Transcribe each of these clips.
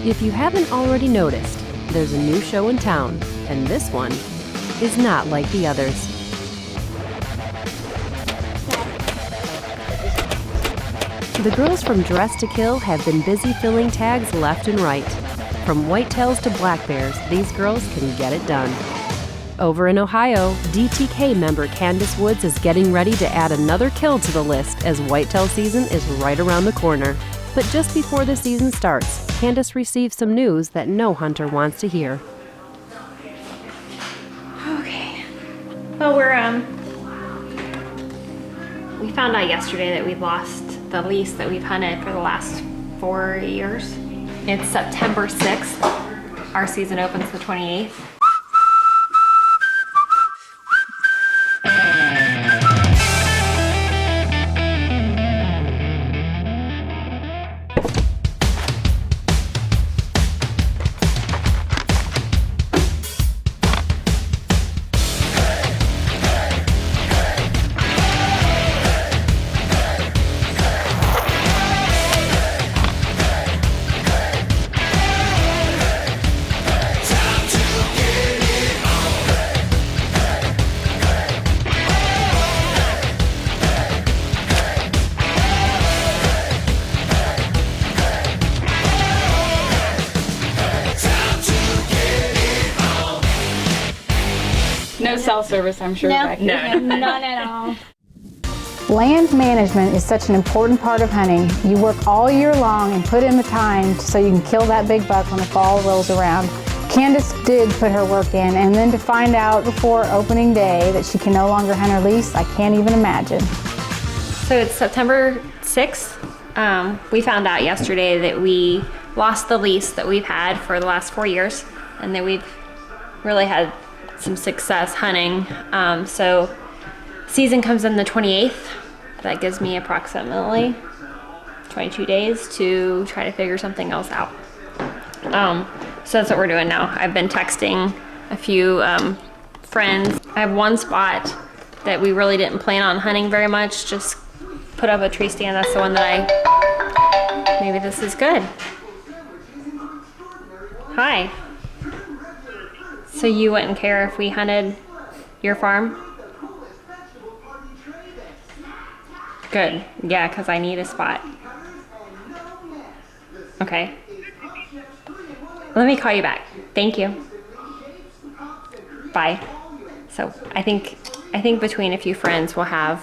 If you haven't already noticed, there's a new show in town, and this one is not like the others. The girls from Dress to Kill have been busy filling tags left and right. From whitetails to black bears, these girls can get it done. Over in Ohio, DTK member Candice Woods is getting ready to add another kill to the list as whitetail season is right around the corner. But just before the season starts, Candice receives some news that no hunter wants to hear. Okay. Well, we found out yesterday that we've lost the lease that we've hunted for the last 4 years. It's September 6th. Our season opens the 28th. No cell service, I'm sure. No, none at all. Land management is such an important part of hunting. You work all year long and put in the time so you can kill that big buck when the fall rolls around. Candice did put her work in, and then to find out before opening day that she can no longer hunt her lease, I can't even imagine. So it's September 6th. We found out yesterday that we lost the lease that we've had for the last 4 years, and that we've really had some success hunting. So season comes in the 28th. That gives me approximately 22 days to try to figure something else out. So that's what we're doing now. I've been texting a few friends. I have one spot that we really didn't plan on hunting very much, just put up a tree stand. That's the one that maybe this is good. Hi. So you wouldn't care if we hunted your farm? Good. Yeah, because I need a spot. Okay. Let me call you back. Thank you. Bye. So I think between a few friends we'll have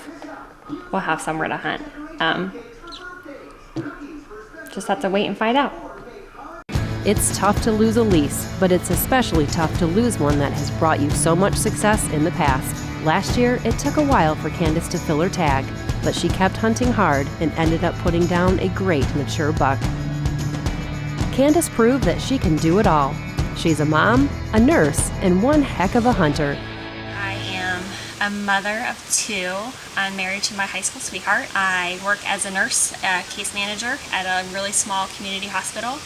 somewhere to hunt. Just have to wait and find out. It's tough to lose a lease, but it's especially tough to lose one that has brought you so much success in the past. Last year, it took a while for Candice to fill her tag, but she kept hunting hard and ended up putting down a great mature buck. Candice proved that she can do it all. She's a mom, a nurse, and one heck of a hunter. I am a mother of 2. I'm married to my high school sweetheart. I work as a nurse, case manager at a really small community hospital.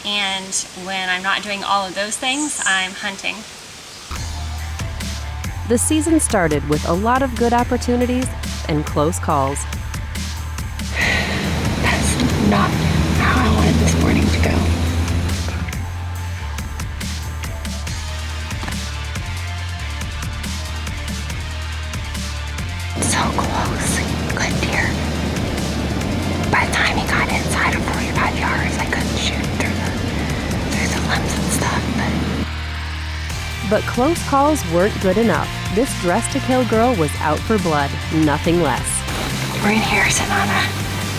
And when I'm not doing all of those things, I'm hunting. The season started with a lot of good opportunities and close calls. That's not how I wanted this morning to go. So close. Good deer. By the time he got inside of 45 yards, I couldn't shoot through the limbs and stuff. But close calls weren't good enough. This Dress to Kill girl was out for blood, nothing less. We're in here sitting on a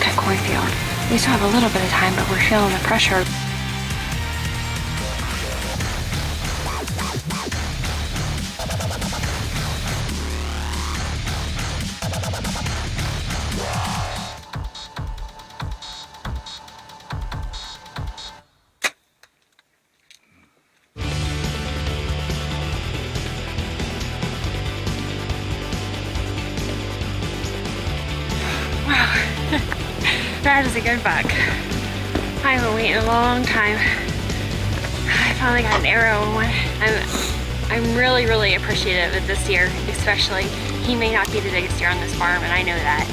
good cornfield. We still have a little bit of time, but we're feeling the pressure. That is a good buck. I've been waiting a long time. I finally got an arrow in one. I'm really, really appreciative of this deer, especially. He may not be the biggest deer on this farm, and I know that.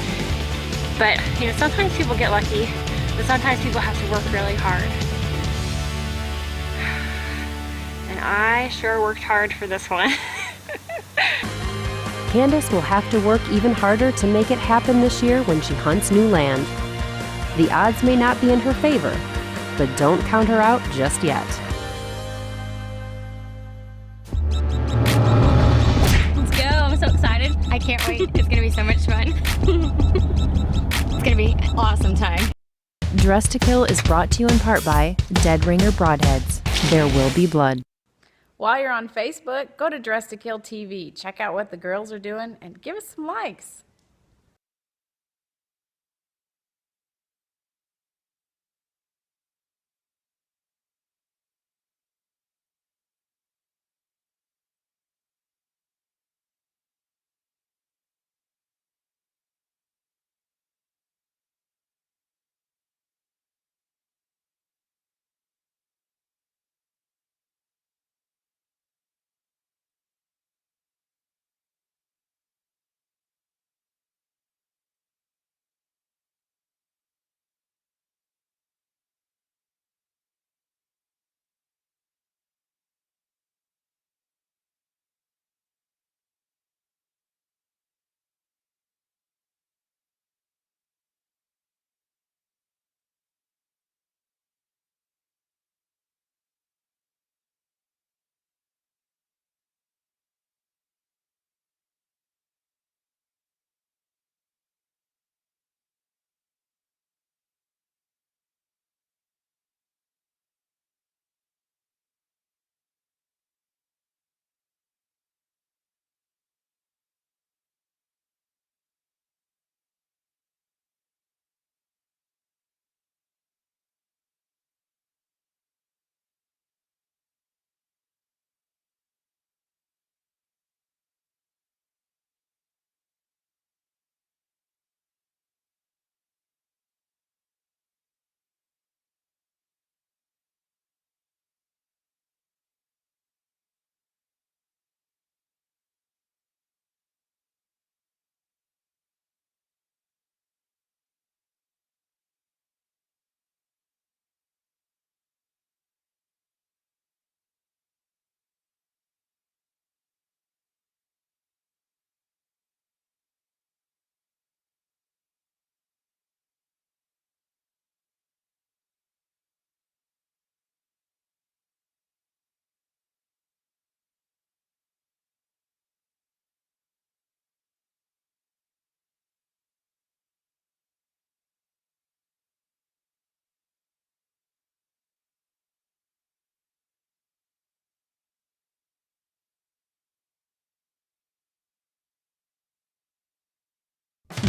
But, you know, sometimes people get lucky, but sometimes people have to work really hard. and I sure worked hard for this one. Candace will have to work even harder to make it happen this year when she hunts new land. The odds may not be in her favor, but don't count her out just yet. Let's go, I'm so excited. I can't wait, it's gonna be so much fun. It's gonna be an awesome time. Dress to Kill is brought to you in part by Dead Ringer Broadheads. There will be blood. While you're on Facebook, go to Dress to Kill TV. Check out what the girls are doing and give us some likes.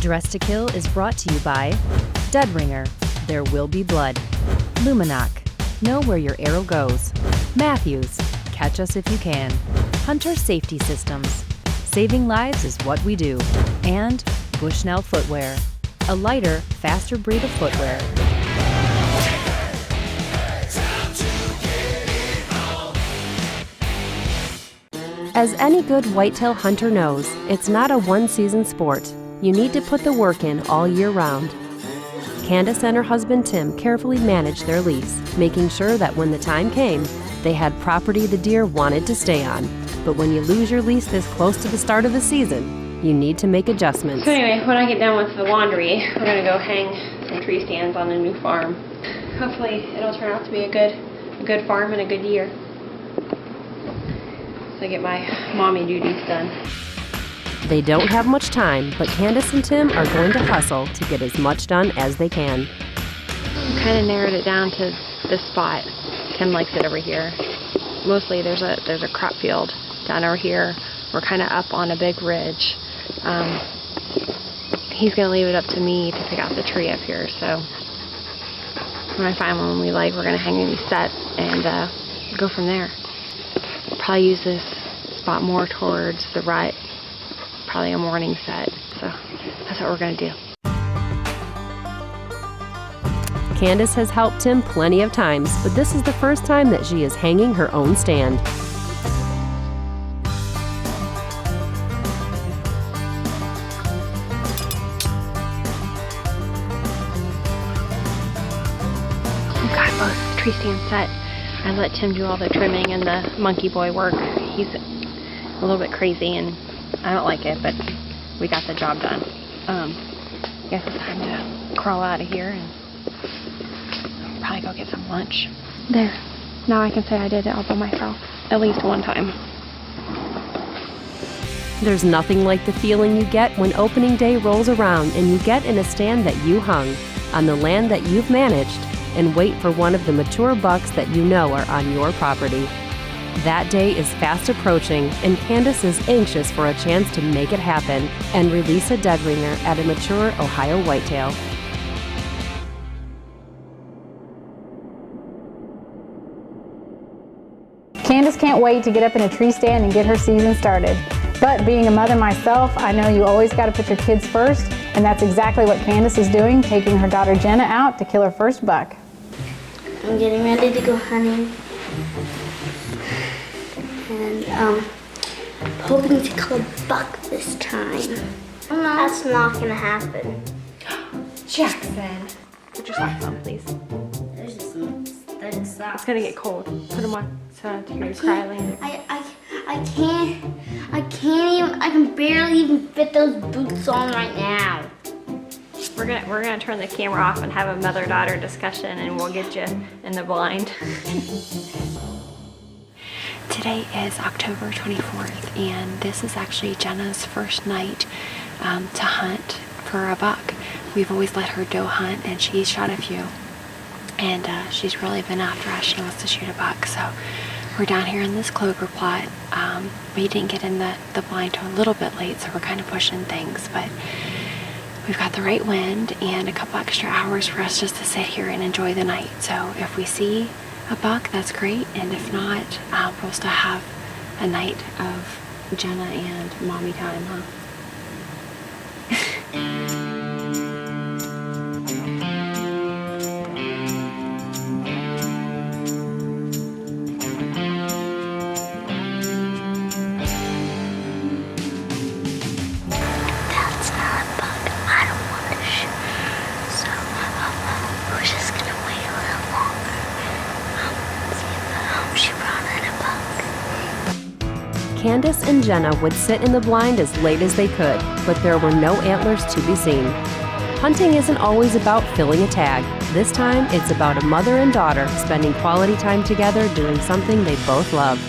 Dress to Kill is brought to you by Dead Ringer. There will be blood. Luminoc. Know where your arrow goes. Matthews. Catch us if you can. Hunter Safety Systems. Saving lives is what we do. And Bushnell Footwear. A lighter, faster breed of footwear. As any good whitetail hunter knows, it's not a one-season sport. You need to put the work in all year round. Candace and her husband Tim carefully managed their lease, making sure that when the time came, they had property the deer wanted to stay on. But when you lose your lease this close to the start of the season, you need to make adjustments. So anyway, when I get done with the laundry, we're gonna go hang some tree stands on the new farm. Hopefully it'll turn out to be a good farm and a good year. So I get my mommy duties done. They don't have much time, but Candace and Tim are going to hustle to get as much done as they can. Kind of narrowed it down to this spot. Tim likes it over here. Mostly there's a crop field down over here. We're kind of up on a big ridge. He's gonna leave it up to me to pick out the tree up here. So when I find one we like, we're gonna hang these set and go from there. Probably use this spot more towards the right. Probably a morning set. So that's what we're gonna do. Candace has helped Tim plenty of times, but this is the first time that she is hanging her own stand. We've got both tree stands set. I let Tim do all the trimming and the monkey boy work. He's a little bit crazy and I don't like it, but we got the job done. I guess it's time to crawl out of here and probably go get some lunch. There. Now I can say I did it all by myself. At least one time. There's nothing like the feeling you get when opening day rolls around and you get in a stand that you hung, on the land that you've managed, and wait for one of the mature bucks that you know are on your property. That day is fast approaching, and Candace is anxious for a chance to make it happen and release a dead ringer at a mature Ohio whitetail. Candace can't wait to get up in a tree stand and get her season started. But being a mother myself, I know you always got to put your kids first, and that's exactly what Candace is doing, taking her daughter Jenna out to kill her first buck. I'm getting ready to go hunting, and hoping to kill a buck this time. That's not gonna happen. Jackson! Put your socks on, please. There's just some studded socks. It's gonna get cold. Put them on so I don't have to hear you cry later. I can't even, I can barely even fit those boots on right now. We're gonna turn the camera off and have a mother-daughter discussion, and we'll get you in the blind. Today is October 24th, and this is actually Jenna's first night to hunt for a buck. We've always let her doe hunt, and she's shot a few, and she's really been after us. She wants to shoot a buck, so we're down here in this clover plot. We didn't get in the blind till a little bit late, so we're kind of pushing things, but we've got the right wind and a couple extra hours for us just to sit here and enjoy the night. So if we see a buck, that's great, and if not, we'll still have a night of Jenna and mommy time, huh? That's not a buck. I don't want to shoot. So we're just gonna wait a little longer. See if she brought in a buck. Candace and Jenna would sit in the blind as late as they could, but there were no antlers to be seen. Hunting isn't always about filling a tag. This time, it's about a mother and daughter spending quality time together doing something they both love.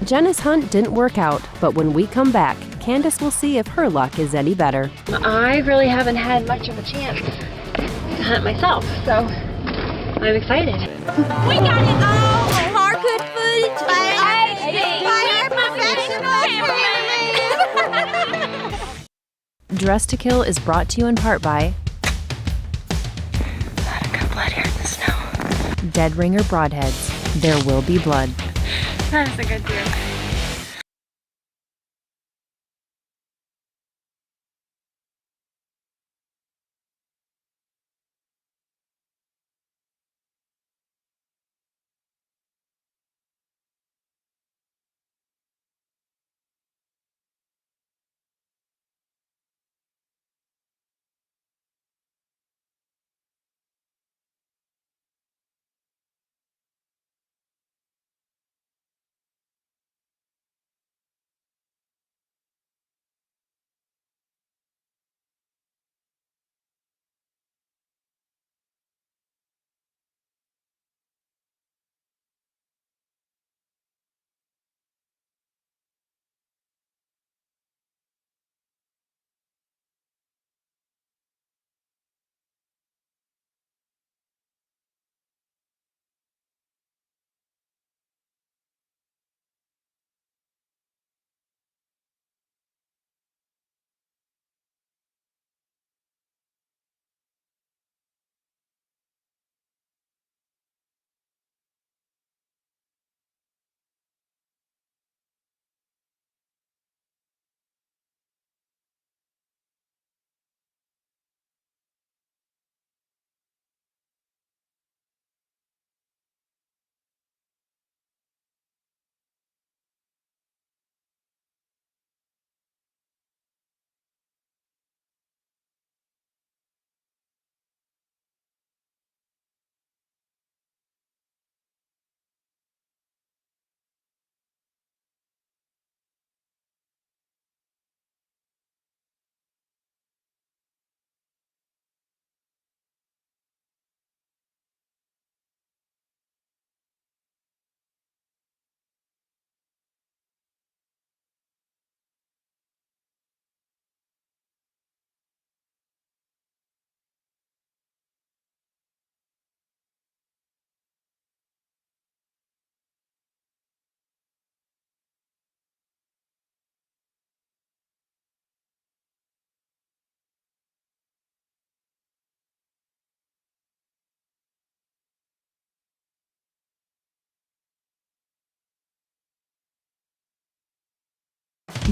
Jenna's hunt didn't work out, but when we come back, Candace will see if her luck is any better. I really haven't had much of a chance to hunt myself, so I'm excited. We got it all on hard-cut footage by our professional cameraman. Dress to Kill is brought to you in part by Not a good blood here in the snow. Dead Ringer Broadheads. There will be blood. That's a good deal.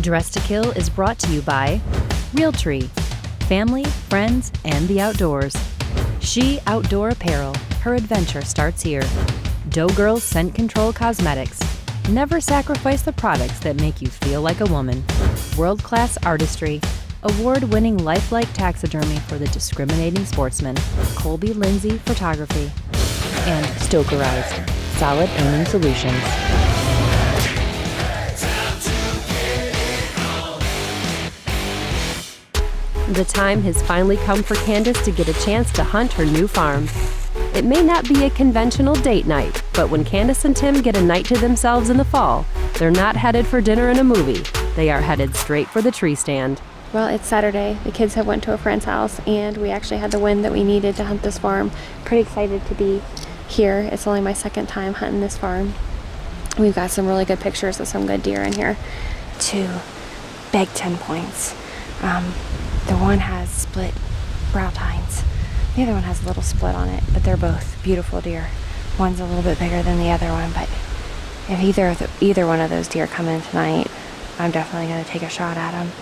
Dress to Kill is brought to you by Realtree, family, friends, and the outdoors. She Outdoor Apparel, her adventure starts here. Doe Girls Scent Control Cosmetics. Never sacrifice the products that make you feel like a woman. World-class artistry. Award-winning lifelike taxidermy for the discriminating sportsman. Colby Lindsay Photography. And Stokerized. Solid aiming solutions. The time has finally come for Candace to get a chance to hunt her new farm. It may not be a conventional date night, but when Candace and Tim get a night to themselves in the fall, they're not headed for dinner and a movie. They are headed straight for the tree stand. Well, it's Saturday. The kids have went to a friend's house, and we actually had the wind that we needed to hunt this farm. Pretty excited to be here. It's only my second time hunting this farm. We've got some really good pictures of some good deer in here. 2 big 10 points. The one has split brow tines. The other one has a little split on it, but they're both beautiful deer. One's a little bit bigger than the other one, but if either one of those deer come in tonight, I'm definitely going to take a shot at them.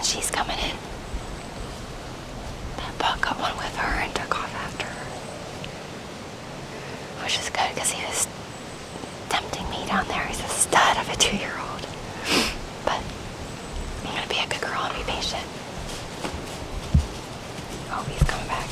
She's coming in. That buck got one with her and took off after her. Which is good because he was tempting me down there. He's a stud of a 2-year-old. But I'm going to be a good girl and be patient. Oh, he's coming back.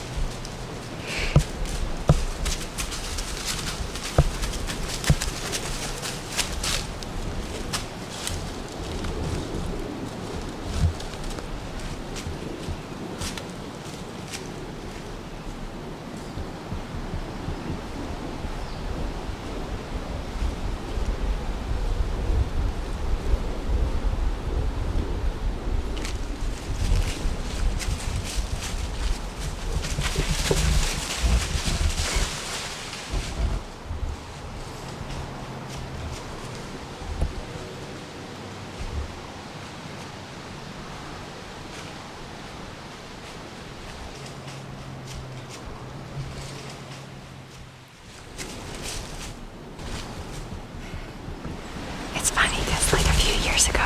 It's funny because like a few years ago,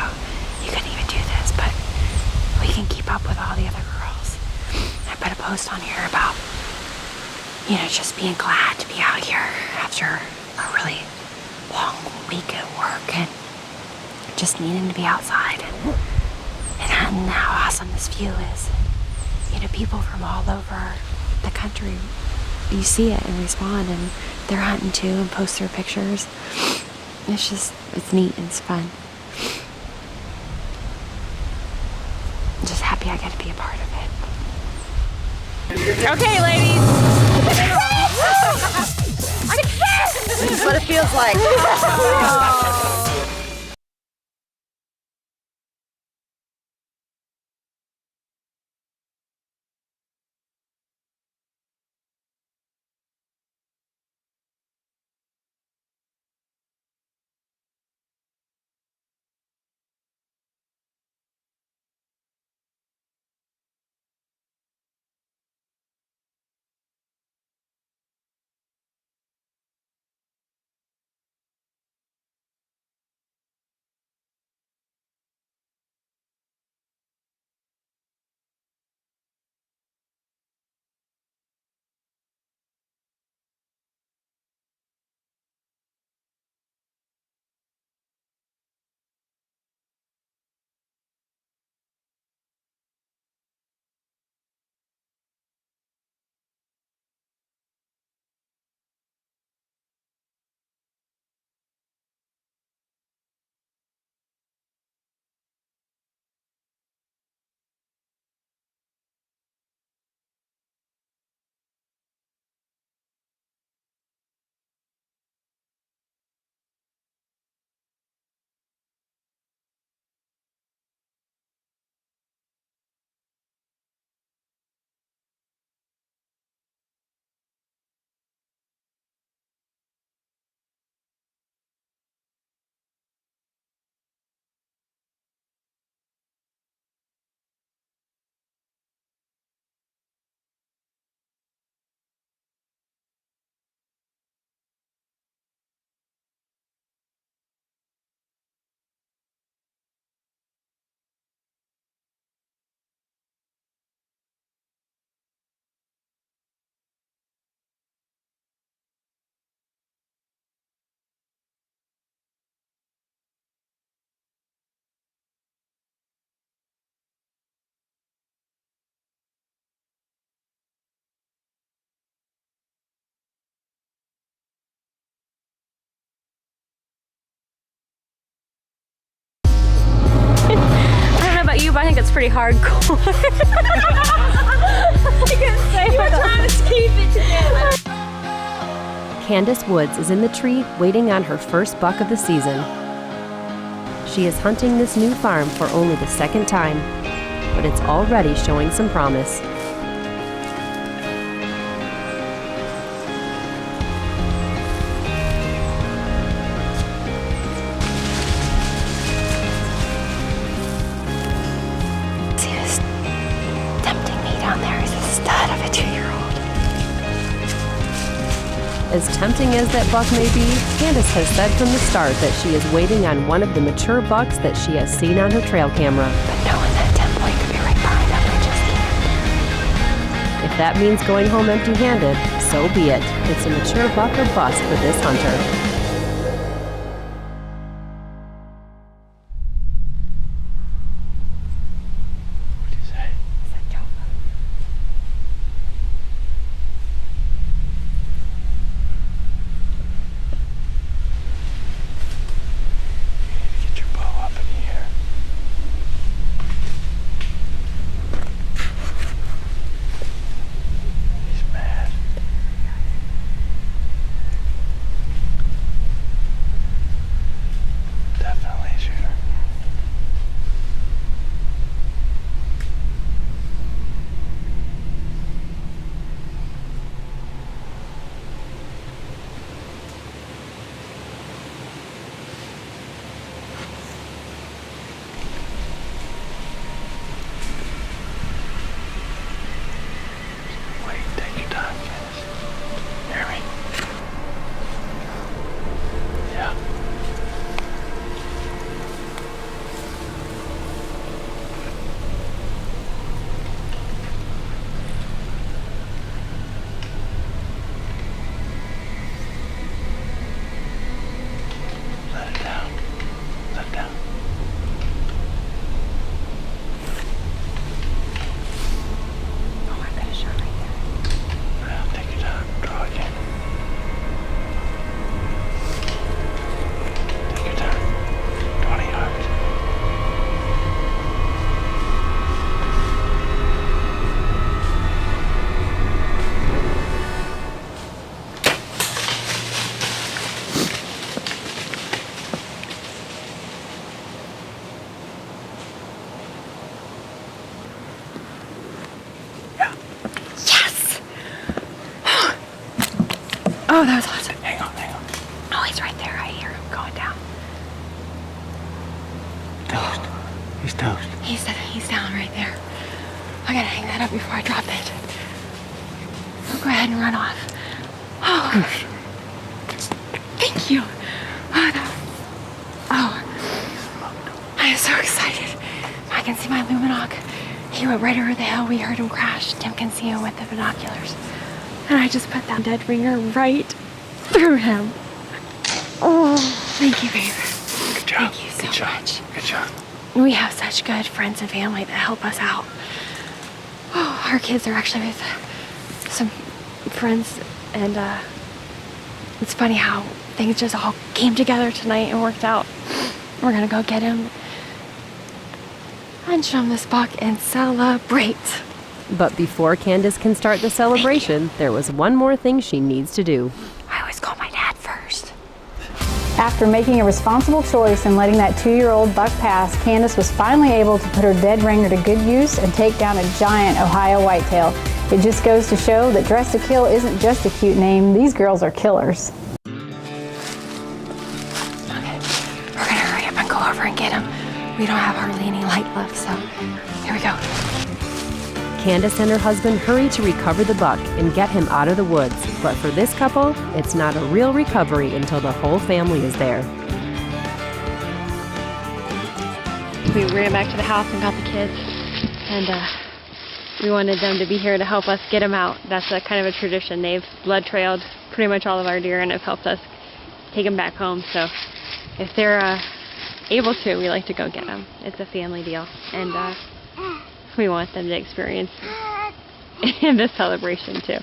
you couldn't even do this, but we can keep up with all the other girls. I put a post on here about, just being glad to be out here after a really long week at work and just needing to be outside and how awesome this view is. People from all over the country, you see it and respond, and they're hunting too and post their pictures. It's neat and it's fun. I'm just happy I get to be a part of it. Okay, ladies. This is what it feels like. pretty hardcore. I couldn't say You were trying to keep it together. Candace Woods is in the tree waiting on her first buck of the season. She is hunting this new farm for only the second time, but it's already showing some promise. See this tempting me down there is a stud of a 2-year-old. As tempting as that buck may be, Candace has said from the start that she is waiting on one of the mature bucks that she has seen on her trail camera. But knowing that 10 point could be right behind them, I just can't. If that means going home empty-handed, so be it. It's a mature buck or bust for this hunter. Oh, that was awesome. Hang on. Oh, he's right there. I hear him going down. Toast. He's toast. He's down right there. I gotta hang that up before I drop it. I'll go ahead and run off. Oh, thank you. I am so excited. I can see my Luminok. He went right over the hill. We heard him crash. Tim can see him with the binoculars. And I just put that dead ringer right through him. Oh, thank you, babe. Good job. Thank you so much. Good job. We have such good friends and family that help us out. Oh, our kids are actually with some friends, and it's funny how things just all came together tonight and worked out. We're gonna go get him and show him this buck and celebrate. But before Candace can start the celebration, there was one more thing she needs to do. I always call my dad first. After making a responsible choice and letting that 2-year-old buck pass, Candace was finally able to put her dead ringer to good use and take down a giant Ohio whitetail. It just goes to show that Dress to Kill isn't just a cute name. These girls are killers. Okay, we're gonna hurry up and go over and get him. We don't have hardly any light left, so here we go. Candace and her husband hurry to recover the buck and get him out of the woods. But for this couple, it's not a real recovery until the whole family is there. We ran back to the house and got the kids, and we wanted them to be here to help us get them out. That's a kind of a tradition. They've blood trailed pretty much all of our deer and have helped us take them back home. So if they're able to, we like to go get them. It's a family deal, and we want them to experience the celebration too.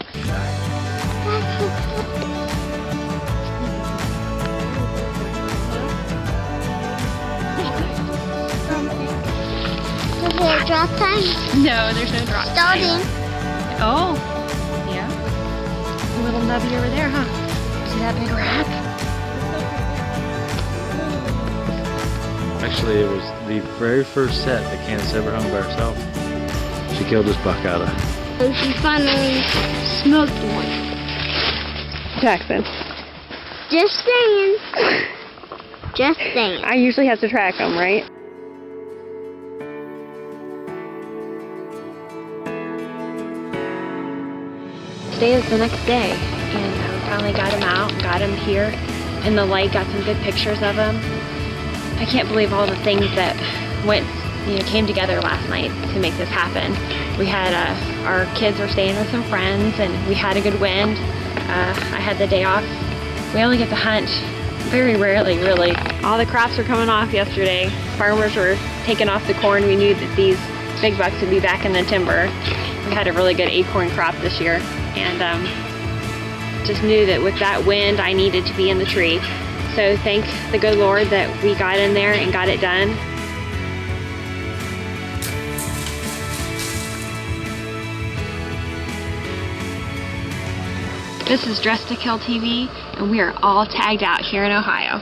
hit drop time? No, there's no drop time. Starting. Oh, yeah. A little nubby over there, huh? See that big rack? Actually, it was the very first set that Candace ever hung by herself. She killed this buck out of. So she finally smoked one. Jackson. Just saying. Just saying. I usually have to track them, right? Today is the next day, and we finally got him out, got him here in the light, got some good pictures of him. I can't believe all the things that came together last night to make this happen. We had our kids were staying with some friends, and we had a good wind. I had the day off. We only get to hunt very rarely, really. All the crops were coming off yesterday. Farmers were taking off the corn. We knew that these big bucks would be back in the timber. We had a really good acorn crop this year, and just knew that with that wind, I needed to be in the tree. So thank the good Lord that we got in there and got it done. This is Dress to Kill TV, and we are all tagged out here in Ohio.